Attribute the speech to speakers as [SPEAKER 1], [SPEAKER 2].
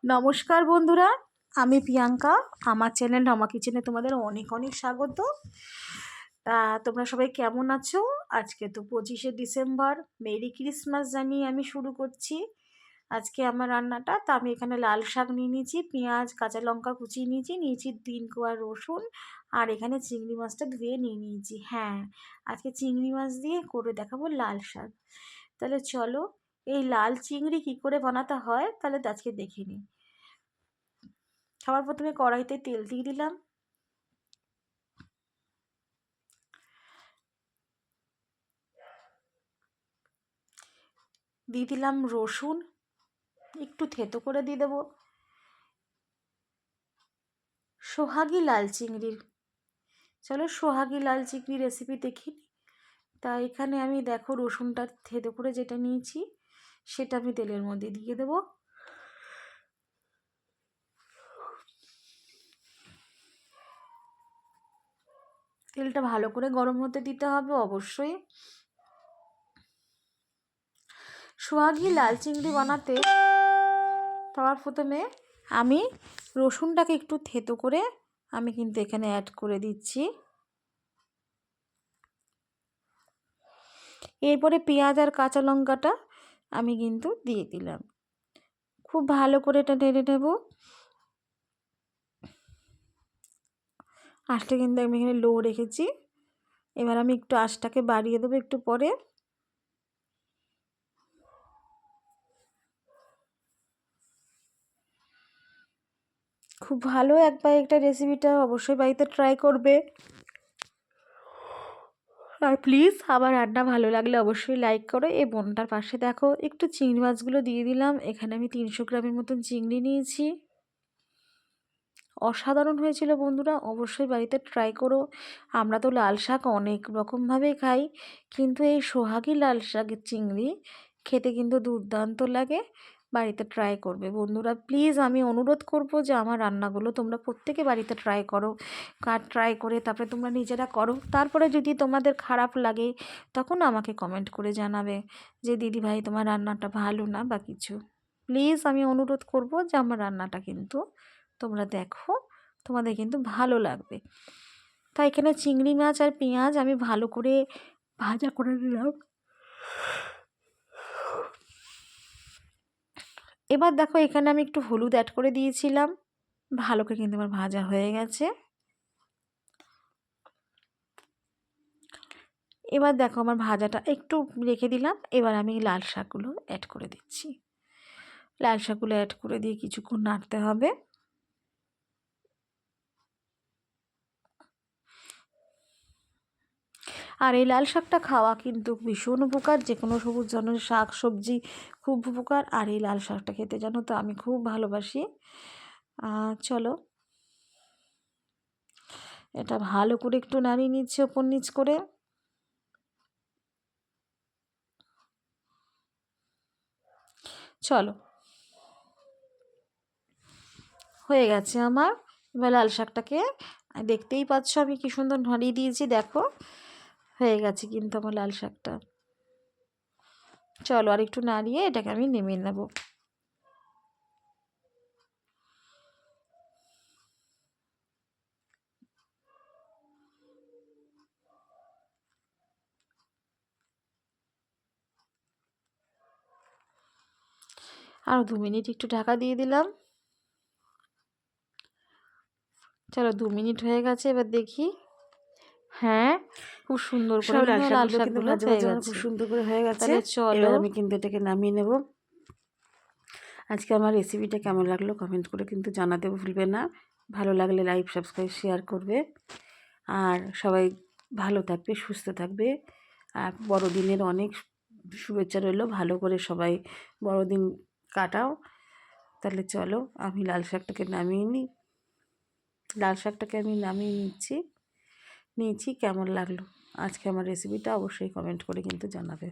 [SPEAKER 1] নমস্কার বন্ধুরা, আমি প্রিয়াঙ্কা। আমার চ্যানেল রমা কিচেনে তোমাদের অনেক অনেক স্বাগত। তোমরা সবাই কেমন আছো? আজকে তো 25শে ডিসেম্বর, মেরি ক্রিসমাস জানিয়ে আমি শুরু করছি আজকে আমার রান্নাটা। তা আমি এখানে লাল শাক নিয়ে নিয়েছি, পেঁয়াজ কাঁচা লঙ্কা কুচিয়ে নিয়েছি 3 কোয়া রসুন, আর এখানে চিংড়ি মাছটা ধুয়ে নিয়ে নিয়েছি। হ্যাঁ, আজকে চিংড়ি মাছ দিয়ে করে দেখাবো লাল শাক। তাহলে চলো এই লাল চিংড়ি কি করে বানাতে হয় তাহলে আজকে দেখে নিই। সবার প্রথমে কড়াইতে তেল দিয়ে দিলাম, দিয়ে দিলাম রসুন, একটু থেতো করে দিয়ে দেবো। সোহাগী লাল চিংড়ির, চলো সোহাগী লাল চিংড়ি রেসিপি দেখি। তা এখানে আমি দেখো রসুনটা থেতো করে যেটা নিয়েছি সেটা আমি তেলের মধ্যে দিয়ে দেবো। তেলটা ভালো করে গরম হতে দিতে হবে অবশ্যই। সোহাগী লাল চিংড়ি বানাতে সবার প্রথমে আমি রসুনটাকে একটু থেতো করে আমি কিন্তু এখানে অ্যাড করে দিচ্ছি। এরপরে পেঁয়াজ আর কাঁচা লঙ্কাটা আমি কিন্তু দিয়ে দিলাম। খুব ভালো করে এটা নেড়ে নেব। আঁচটা কিন্তু আমি এখানে লো রেখেছি, এবার আমি একটু আঁচটাকে বাড়িয়ে দেবো একটু পরে। খুব ভালো একবার একটা রেসিপিটা অবশ্যই বাড়িতে ট্রাই করবে। আর প্লিজ আমার রান্না ভালো লাগলে অবশ্যই লাইক করো। এই বোনটার পাশে দেখো একটু চিংড়ি মাছগুলো দিয়ে দিলাম। এখানে আমি 300 গ্রামের মতন চিংড়ি নিয়েছি। অসাধারণ হয়েছিল বন্ধুরা, অবশ্যই বাড়িতে ট্রাই করো। আমরা তো লাল শাক অনেক রকমভাবেই খাই, কিন্তু এই সোহাগী লাল শাকের চিংড়ি খেতে কিন্তু দুর্দান্ত লাগে। বাড়িতে ট্রাই করবে বন্ধুরা, প্লিজ আমি অনুরোধ করব যে আমার রান্নাগুলো তোমরা প্রত্যেকে বাড়িতে ট্রাই করো। ট্রাই করে তারপরে তোমরা নিজেরা করো। তারপরে যদি তোমাদের খারাপ লাগে তখন আমাকে কমেন্ট করে জানাবে যে দিদি ভাই তোমার রান্নাটা ভালো না বা কিছু। প্লিজ আমি অনুরোধ করব যে আমার রান্নাটা কিন্তু তোমরা দেখো, তোমাদের কিন্তু ভালো লাগবে। তাই এখানে চিংড়ি মাছ আর পেঁয়াজ আমি ভালো করে ভাজা করে নিলাম। এবার দেখো এখানে আমি একটু হলুদ অ্যাড করে দিয়েছিলাম। ভালো করে কিন্তু আমার ভাজা হয়ে গেছে। এবার দেখো আমার ভাজাটা একটু রেখে দিলাম। এবার আমি লাল শাকগুলো অ্যাড করে দিচ্ছি। লাল শাকগুলো অ্যাড করে দিয়ে কিছুক্ষণ নাড়তে হবে। আর এই লাল শাকটা খাওয়া কিন্তু ভীষণ উপকার, যে কোনো সবুজ ধরনের শাক সবজি খুব উপকার। আর এই লাল শাকটা খেতে জানো তো আমি খুব ভালোবাসি। চলো এটা ভালো করে একটু নাড়িয়ে নিচ্ছি ওপর নিচ করে। চলো হয়ে গেছে আমার। এবার লাল শাকটাকে দেখতেই পাচ্ছ আমি কি সুন্দর নাড়িয়ে দিয়েছি, দেখো হয়ে গেছে কিন্তু আমার লাল শাকটা। চলো আর একটু নাড়িয়ে এটাকে আমি নামিয়ে নেব। আরও 2 মিনিট একটু ঢাকা দিয়ে দিলাম। চলো 2 মিনিট হয়ে গেছে, এবার দেখি। হ্যাঁ, খুব সুন্দর করে লাল শাকগুলো হয়ে গেছে, খুব সুন্দর করে হয়ে গেছে। এবার আমি কিন্তু এটাকে নামিয়ে নেব। আজকে আমার রেসিপিটা কেমন লাগলো কমেন্ট করে কিন্তু জানাতে ভুলবে না। ভালো লাগলে লাইক সাবস্ক্রাইব শেয়ার করবে। আর সবাই ভালো থাকবে, সুস্থ থাকবে। আর বড়দিনের অনেক শুভেচ্ছা রইলো। ভালো করে সবাই বড়দিন কাটাও। তাহলে চলো আমি লাল শাকটাকে নামিয়ে নিই। লাল শাকটাকে আমি নামিয়ে নিয়েছি। কেমন লাগলো আজকে আমার রেসিপিটা অবশ্যই কমেন্ট করে কিন্তু জানাবে।